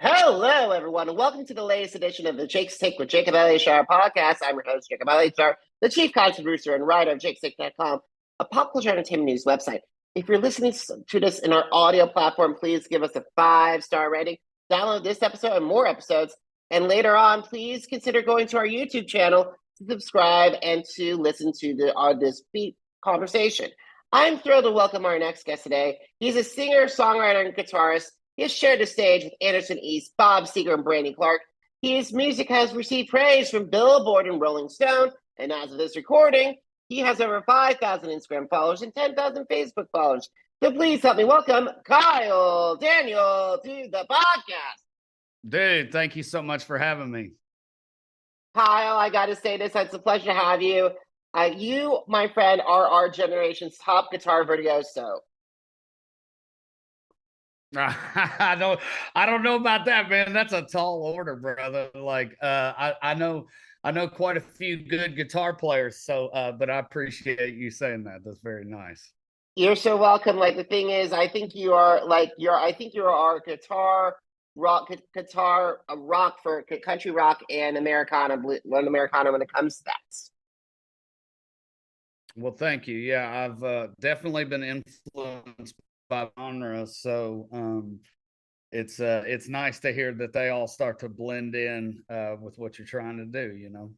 Hello, everyone, and welcome to the latest edition of the Jake's Take with Jacob Elyachar Podcast. I'm your host, Jacob Elyachar, the chief content producer and writer of jakestake.com, a pop culture entertainment news website. If you're listening to this in our audio platform, please give us a 5-star rating. Download this episode and more episodes. And later on, please consider going to our YouTube channel to subscribe and to listen to this conversation. I'm thrilled to welcome our next guest today. He's a singer, songwriter, and guitarist. He has shared the stage with Anderson East, Bob Seger, and Brandy Clark. His music has received praise from Billboard and Rolling Stone, and as of this recording, he has over 5,000 Instagram followers and 10,000 Facebook followers. So please help me welcome Kyle Daniel to the podcast. Dude, thank you so much for having me. Kyle, I got to say this. It's a pleasure to have you. You, my friend, are our generation's top guitar virtuoso. I don't know about that, man. That's a tall order, brother. I know quite a few good guitar players. So, but I appreciate you saying that. That's very nice. You're so welcome. Like, the thing is, I think you are our guitar rock for country rock and Americana when it comes to that. Well, thank you. Yeah, I've definitely been influenced by genre, so it's nice to hear that they all start to blend in with what you're trying to do, you know.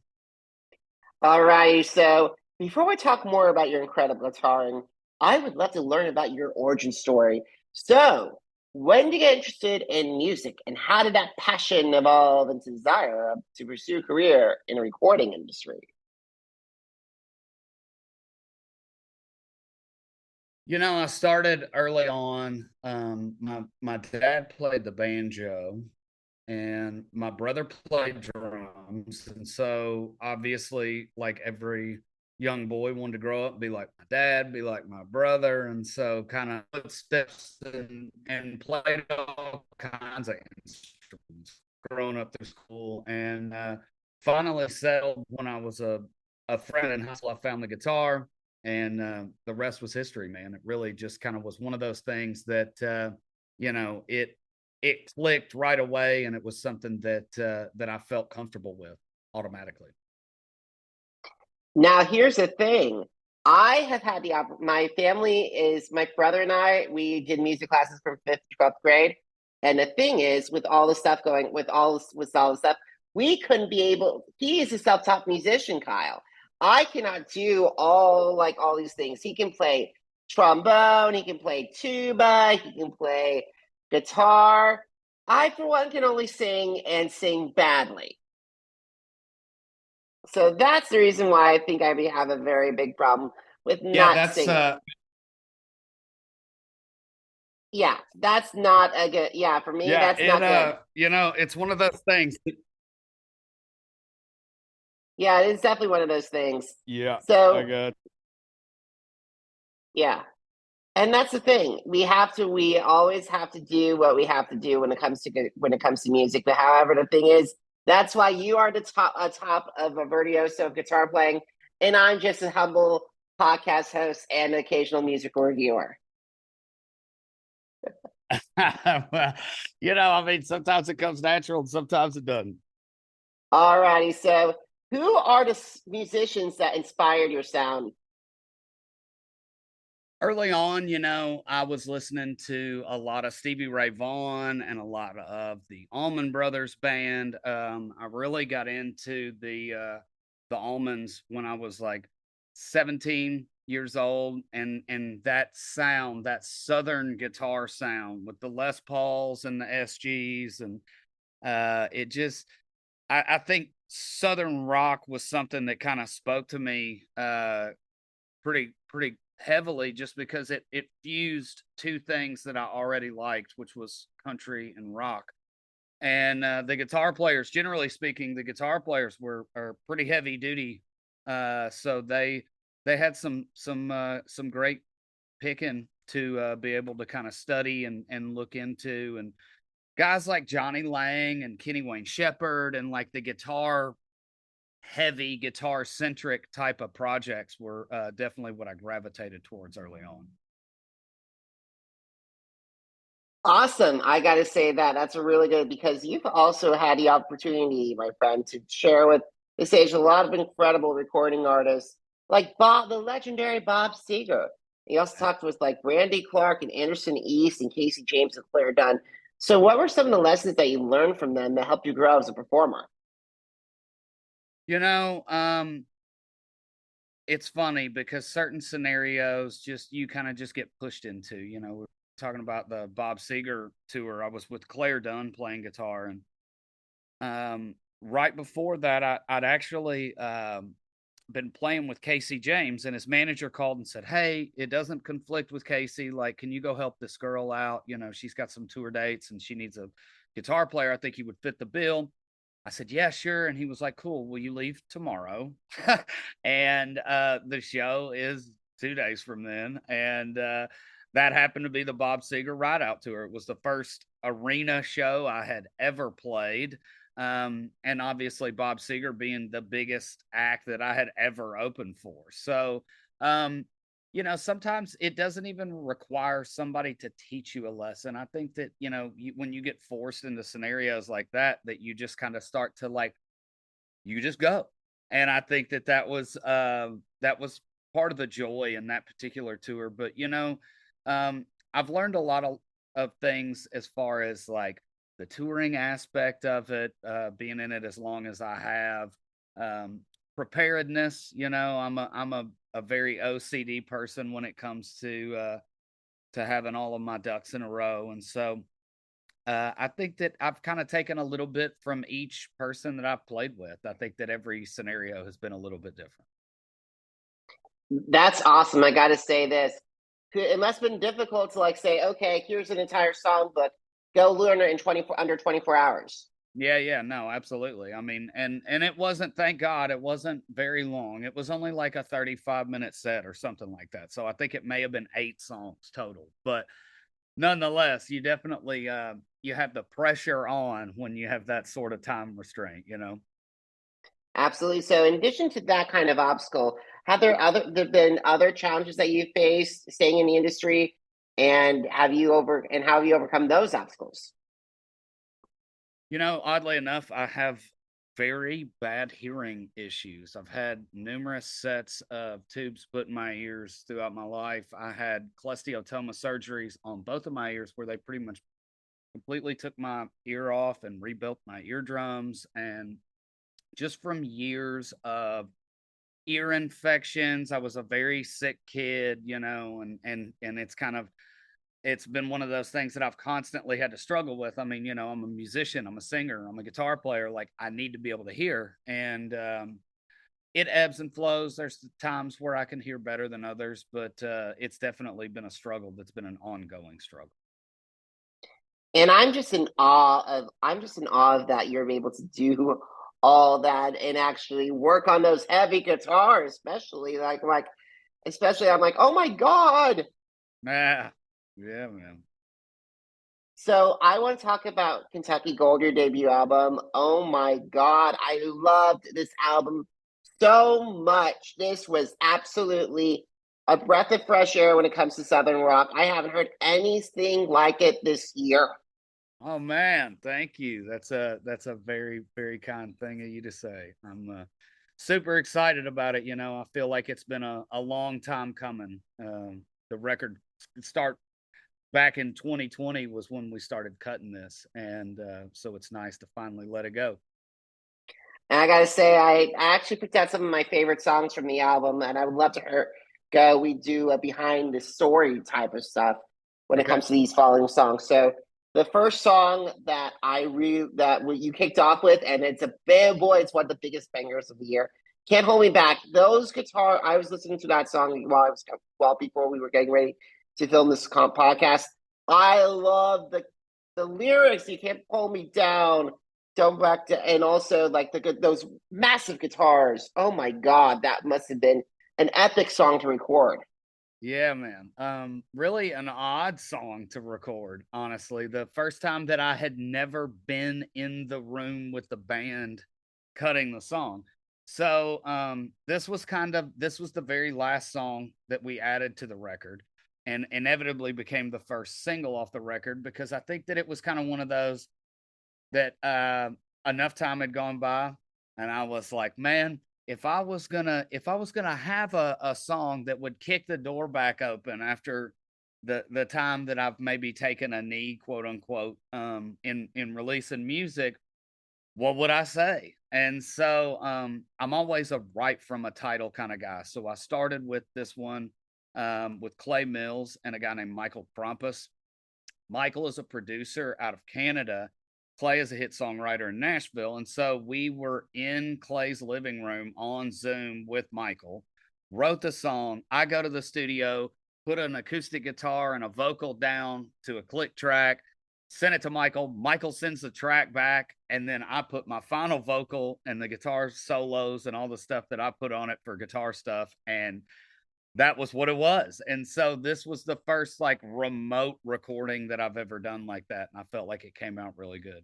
All right, so before we talk more about your incredible guitaring, I would love to learn about your origin story. So, when did you get interested in music, and how did that passion evolve into desire to pursue a career in the recording industry? You know, I started early on. My dad played the banjo, and my brother played drums, and so obviously, like every young boy, wanted to grow up and be like my dad, be like my brother, and so kind of footsteps and played all kinds of instruments growing up through school, and finally settled when I was a friend in high school. I found the guitar, and the rest was history, man. It really just kind of was one of those things that it clicked right away, and it was something that I felt comfortable with automatically. Now, here's the thing. I have had my family is my brother and we did music classes from 5th to 12th grade. And the thing is, with all the stuff with all the stuff, we couldn't be able, he is a self-taught musician, Kyle. I cannot do all these things. He can play trombone, he can play tuba, he can play guitar. I, for one, can only sing and sing badly. So that's the reason why I think I have a very big problem with not singing. Yeah, that's not a good. Yeah, for me, that's not good. You know, it's one of those things. Yeah, it's definitely one of those things. Yeah. So I got. Yeah, and that's the thing. We always have to do what we have to do when it comes to music. But however, the thing is, that's why you are the top of a virtuoso of guitar playing, and I'm just a humble podcast host and an occasional musical reviewer. Well, you know, I mean, sometimes it comes natural and sometimes it doesn't. All righty. So, who are the musicians that inspired your sound? Early on, you know, I was listening to a lot of Stevie Ray Vaughan and a lot of the Allman Brothers Band. I really got into the Allmans when I was like 17 years old, and that sound, that Southern guitar sound with the Les Pauls and the SGs, and it just, I think Southern rock was something that kind of spoke to me pretty heavily, just because it fused two things that I already liked, which was country and rock. And the guitar players, generally speaking, the guitar players are pretty heavy duty, so they had some great picking to be able to kind of study and look into, and guys like Johnny Lang and Kenny Wayne Shepherd, and like the heavy guitar centric type of projects were definitely what I gravitated towards early on. Awesome. I got to say that's a really good because you've also had the opportunity, my friend, to share with the stage a lot of incredible recording artists like Bob, the legendary Bob Seger. He also talked with like Randy Clark and Anderson East and Casey James and Claire Dunn. So, what were some of the lessons that you learned from them that helped you grow as a performer? You know, it's funny because certain scenarios just you kind of just get pushed into. We're talking about the Bob Seger tour. I was with Claire Dunn playing guitar, and right before that, I'd actually been playing with Casey James, and his manager called and said, "Hey, it doesn't conflict with Casey. Like, can you go help this girl out? She's got some tour dates and she needs a guitar player. I think he would fit the bill." I said, "Yeah, sure." And he was like, "Cool. Will you leave tomorrow?" And the show is 2 days from then. And that happened to be the Bob Seger Ride Out Tour. It was the first arena show I had ever played. And obviously, Bob Seger being the biggest act that I had ever opened for. So, sometimes it doesn't even require somebody to teach you a lesson. I think that, when you get forced into scenarios like that, that you just kind of start to like, you just go. And I think that was part of the joy in that particular tour. But, I've learned a lot of things as far as like the touring aspect of it, being in it as long as I have, preparedness. I'm a very OCD person when it comes to having all of my ducks in a row. And so I think that I've kind of taken a little bit from each person that I've played with. I think that every scenario has been a little bit different. That's awesome. I got to say this. It must have been difficult to like say, okay, here's an entire songbook. Go learn it in under 24 hours. Yeah, no, absolutely. I mean, and it wasn't, thank God, it wasn't very long. It was only like a 35-minute set or something like that. So I think it may have been 8 songs total. But nonetheless, you definitely you have the pressure on when you have that sort of time restraint. Absolutely. So, in addition to that kind of obstacle, have there been other challenges that you faced staying in the industry, and how have you overcome those obstacles? Oddly enough, I have very bad hearing issues. I've had numerous sets of tubes put in my ears throughout my life. I had cholesteatoma surgeries on both of my ears where they pretty much completely took my ear off and rebuilt my eardrums. And just from years of ear infections, I was a very sick kid, and it's been one of those things that I've constantly had to struggle with. I mean, I'm a musician, I'm a singer, I'm a guitar player. Like, I need to be able to hear, and it ebbs and flows. There's times where I can hear better than others, but it's definitely been a struggle. That's been an ongoing struggle. And I'm just in awe of that you're able to do all that and actually work on those heavy guitars, especially I'm like, oh my God. Yeah, yeah, man. So I want to talk about Kentucky Gold, your debut album. Oh my God, I loved this album so much. This was absolutely a breath of fresh air when it comes to Southern rock. I haven't heard anything like it this year. Oh man, thank you. That's a very, very kind thing of you to say. I'm super excited about it. I feel like it's been a long time coming. The record start back in 2020 was when we started cutting this, and so it's nice to finally let it go. And I gotta say, I actually picked out some of my favorite songs from the album, and I would love to go. We do a behind the story type of stuff when it Okay. comes to these following songs. So the first song that you kicked off with, and it's a bad boy. It's one of the biggest bangers of the year. Can't hold me back. Those guitar. I was listening to that song while before we were getting ready to film this podcast. I love the lyrics. You can't pull me down. Don't back to, and also like those massive guitars. Oh my God, that must have been an epic song to record. Yeah, man. Really an odd song to record, honestly. The first time that I had never been in the room with the band cutting the song. So, this was the very last song that we added to the record. and inevitably became the first single off the record, because I think that it was kind of one of those that enough time had gone by, and I was like, man, if I was gonna have a song that would kick the door back open after the time that I've maybe taken a knee, quote unquote, in releasing music, what would I say? And so I'm always a right from a title kind of guy. So I started with this one with Clay Mills and a guy named Michael Krampus. Michael is a producer out of Canada. Clay is a hit songwriter in Nashville. And so we were in Clay's living room on Zoom with Michael, wrote the song. I go to the studio, put an acoustic guitar and a vocal down to a click track, send it to Michael. Michael sends the track back, and then I put my final vocal and the guitar solos and all the stuff that I put on it for guitar stuff. And that was what it was. And so this was the first like remote recording that I've ever done like that. And I felt like it came out really good.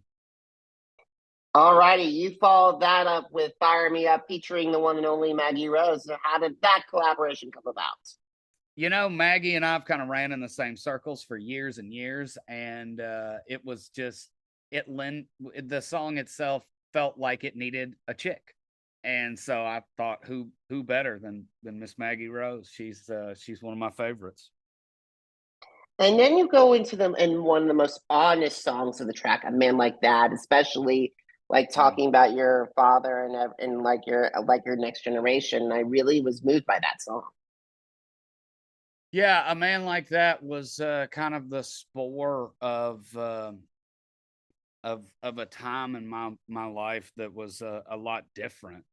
All righty. You followed that up with Fire Me Up featuring the one and only Maggie Rose. So how did that collaboration come about? You know, Maggie and I've kind of ran in the same circles for years and years. And it was just, the song itself felt like it needed a chick. And so I thought, who better than Miss Maggie Rose? She's one of my favorites. And then you go into them in one of the most honest songs of the track, "A Man Like That," especially like talking about your father and like your next generation. I really was moved by that song. Yeah, "A Man Like That" was kind of the spore of a time in my life that was a lot different.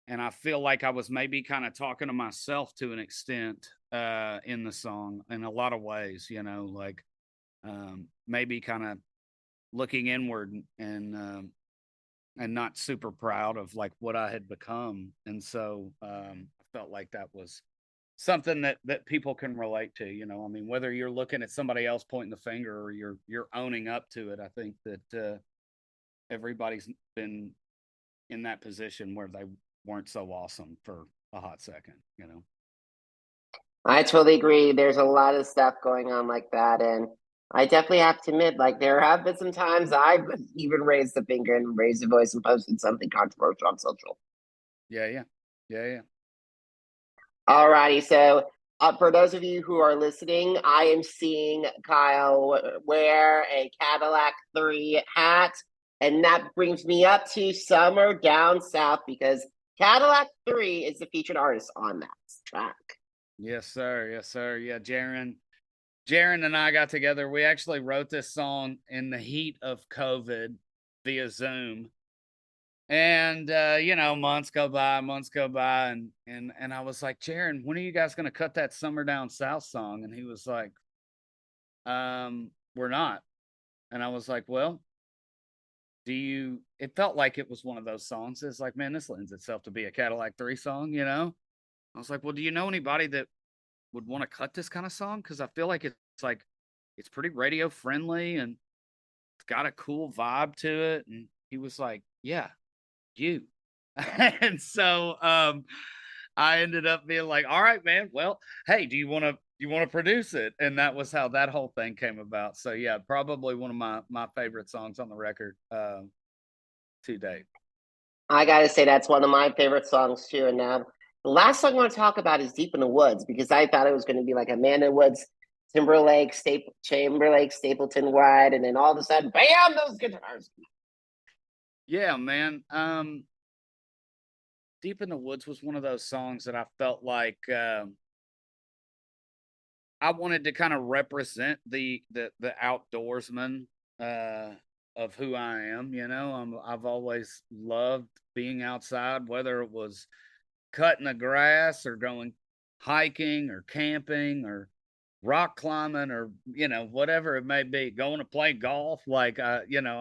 And I feel like I was maybe kind of talking to myself to an extent in the song in a lot of ways, you know, like maybe kind of looking inward and not super proud of like what I had become. And so I felt like that was something that people can relate to, you know. I mean, whether you're looking at somebody else pointing the finger or you're owning up to it, I think that everybody's been in that position where they weren't so awesome for a hot second, you know. I totally agree. There's a lot of stuff going on like that. And I definitely have to admit, like, there have been some times I've even raised the finger and raised the voice and posted something controversial on social. Yeah. All righty. So, for those of you who are listening, I am seeing Kyle wear a Cadillac 3 hat. And that brings me up to Summer Down South because Cadillac 3 is the featured artist on that track. Yes, sir. Yeah, Jaron and I got together. We actually wrote this song in the heat of COVID via Zoom. And you know, months go by, and I was like, Jaron, when are you guys gonna cut that Summer Down South song? And he was like, we're not. And I was like, well, it felt like it was one of those songs. It's like, man, this lends itself to be a Cadillac 3 song, you know? I was like, well, do you know anybody that would want to cut this kind of song? Because I feel like it's pretty radio friendly and it's got a cool vibe to it. And he was like, yeah, you. And so I ended up being like, all right, man, well, hey, do you want to produce it? And that was how that whole thing came about. So yeah, probably one of my favorite songs on the record to date. I gotta say that's one of my favorite songs too. And the last song I want to talk about is "Deep in the Woods" because I thought it was going to be like Amanda Woods, Timberlake, Stapleton Wide, and then all of a sudden, bam, those guitars. Yeah, man. Deep in the Woods was one of those songs that I felt like I wanted to kind of represent the outdoorsman of who I am. You know, I've always loved being outside, whether it was cutting the grass or going hiking or camping or rock climbing or, you know, whatever it may be, going to play golf. Like, you know,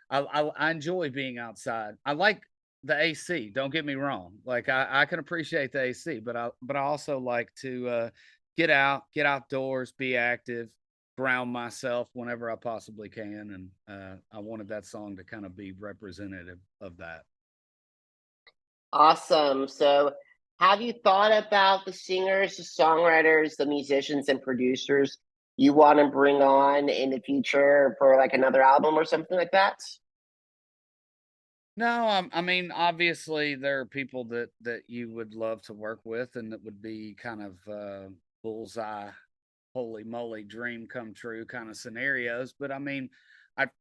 I enjoy being outside. I like the AC. Don't get me wrong. Like I can appreciate the AC, but I also like to get outdoors, be active, ground myself whenever I possibly can. And I wanted that song to kind of be representative of that. Awesome. So Have you thought about the singers, the songwriters, the musicians, and producers you want to bring on in the future for like another album or something like that? No, I mean, obviously there are people that you would love to work with, and that would be kind of bullseye, holy moly, dream come true kind of scenarios. But I mean,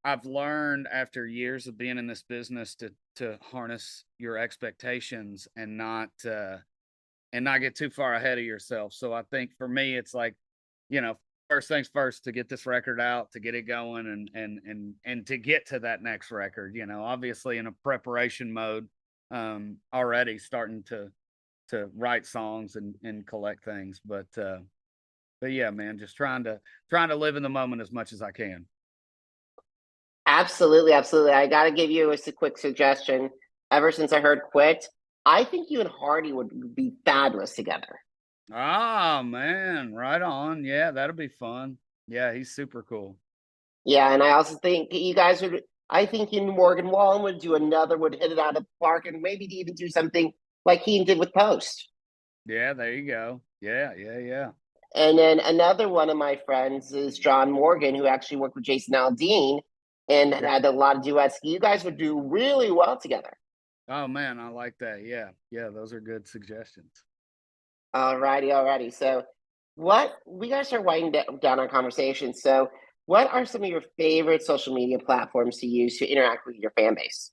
I've learned after years of being in this business to harness your expectations and not get too far ahead of yourself. So I think for me, it's like, you know, first things first, to get this record out, to get it going, and to get to that next record. You know, obviously in a preparation mode, already starting to write songs and collect things. But yeah, man, just trying to live in the moment as much as I can. Absolutely, absolutely. I got to give you a quick suggestion. Ever since I heard Quit, I think you and Hardy would be fabulous together. Ah, man, right on. Yeah, that'll be fun. Yeah, he's super cool. Yeah, and I also think you guys would. I think you and Morgan Wallen would hit it out of the park, and maybe even do something like he did with Post. Yeah, there you go. Yeah, yeah, yeah. And then another one of my friends is John Morgan, who actually worked with Jason Aldean and Yeah. had a lot of duets. You guys would do really well together. Oh man, I like that. Yeah, yeah, those are good suggestions. Alrighty, alrighty. So, what we gotta start winding down our conversation. So, what are some of your favorite social media platforms to use to interact with your fan base?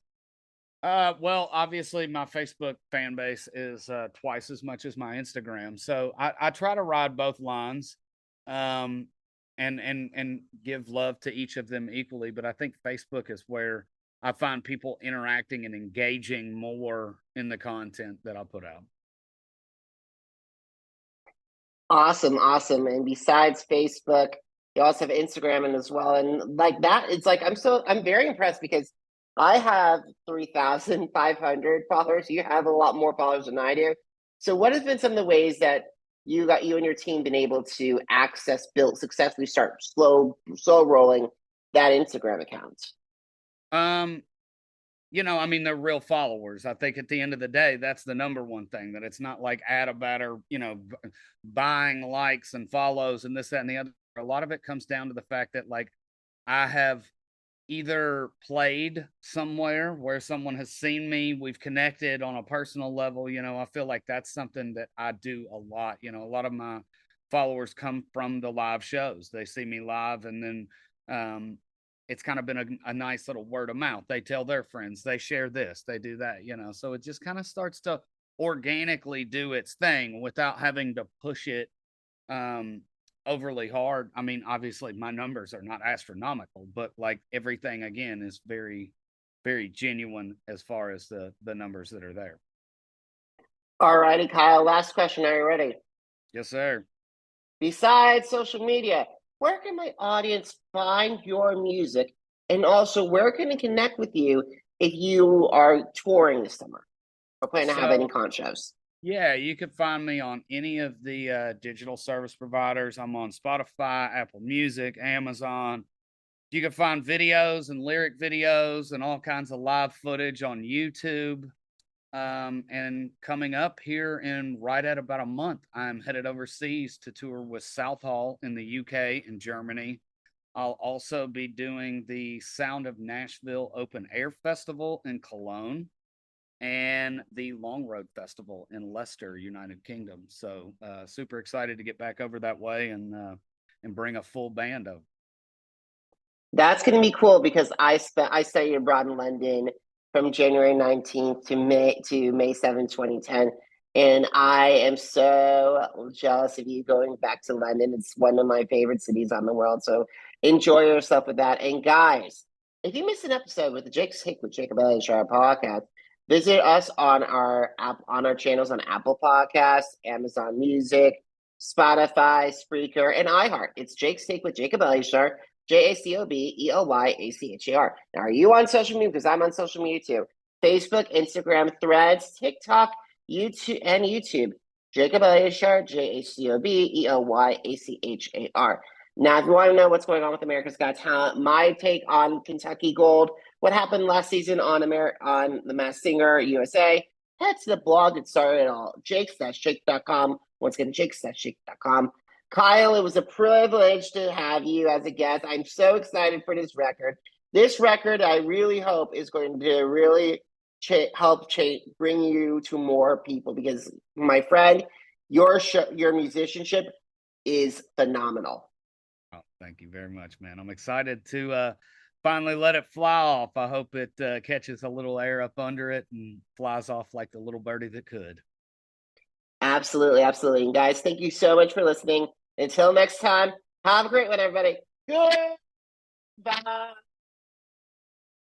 Well, obviously my Facebook fan base is twice as much as my Instagram. So I try to ride both lines, um, and give love to each of them equally. But I think Facebook is where I find people interacting and engaging more in the content that I put out. Awesome, awesome. And besides Facebook, you also have Instagram and as well. And like that, it's like I'm very impressed because I have 3,500 followers. You have a lot more followers than I do. So what has been some of the ways that you and your team been able to successfully start slow rolling that Instagram account? Um, I mean, they're real followers. I think at the end of the day, that's the number one thing, that it's not like ad about or, buying likes and follows and this, that, and the other. A lot of it comes down to the fact that, like, I have either played somewhere where someone has seen me, we've connected on a personal level. I feel like that's something that I do a lot. A lot of my followers come from the live shows. They see me live, and then it's kind of been a nice little word of mouth. They tell their friends, they share this, they do that, so it just kind of starts to organically do its thing without having to push it um overly hard. I mean, obviously my numbers are not astronomical, but like everything again is very, very genuine as far as the numbers that are there. All righty, Kyle. Last question. Are you ready? Yes, sir. Besides social media, where can my audience find your music? And also, where can they connect with you if you are touring this summer or plan to have any So con shows? yeah, you could find me on any of the digital service providers. I'm on Spotify, Apple Music, Amazon. You can find videos and lyric videos and all kinds of live footage on YouTube. And coming up here in right at about a month, I'm headed overseas to tour with Southall in the UK and Germany. I'll also be doing the Sound of Nashville Open Air Festival in Cologne and the Long Road Festival in Leicester, United Kingdom. So super excited to get back over that way and bring a full band over. That's going to be cool because I studied abroad in London from January 19th to May 7th, 2010. And I am so jealous of you going back to London. It's one of my favorite cities on the world. So enjoy yourself with that. And guys, if you missed an episode with the Jacob Elyachar Podcast, visit us on our channels on Apple Podcasts, Amazon Music, Spotify, Spreaker, and iHeart. It's Jake's Take with Jacob Elyachar. JACOBELYACHAR. Now, are you on social media? Because I'm on social media too. Facebook, Instagram, Threads, TikTok, YouTube. Jacob Elyachar, JACOBELYACHAR. Now, if you want to know what's going on with America's Got Talent, my take on Kentucky Gold, what happened last season on The Masked Singer USA, head to the blog that started it all, jakes-shake.com. Once again, jakes-shake.com. Kyle, it was a privilege to have you as a guest. I'm so excited for this record. This record, I really hope, is going to really help bring you to more people because, my friend, your musicianship is phenomenal. Oh, thank you very much, man. I'm excited to finally let it fly off. I hope it catches a little air up under it and flies off like the little birdie that could. Absolutely, absolutely. And guys, thank you so much for listening. Until next time, have a great one, everybody. Goodbye.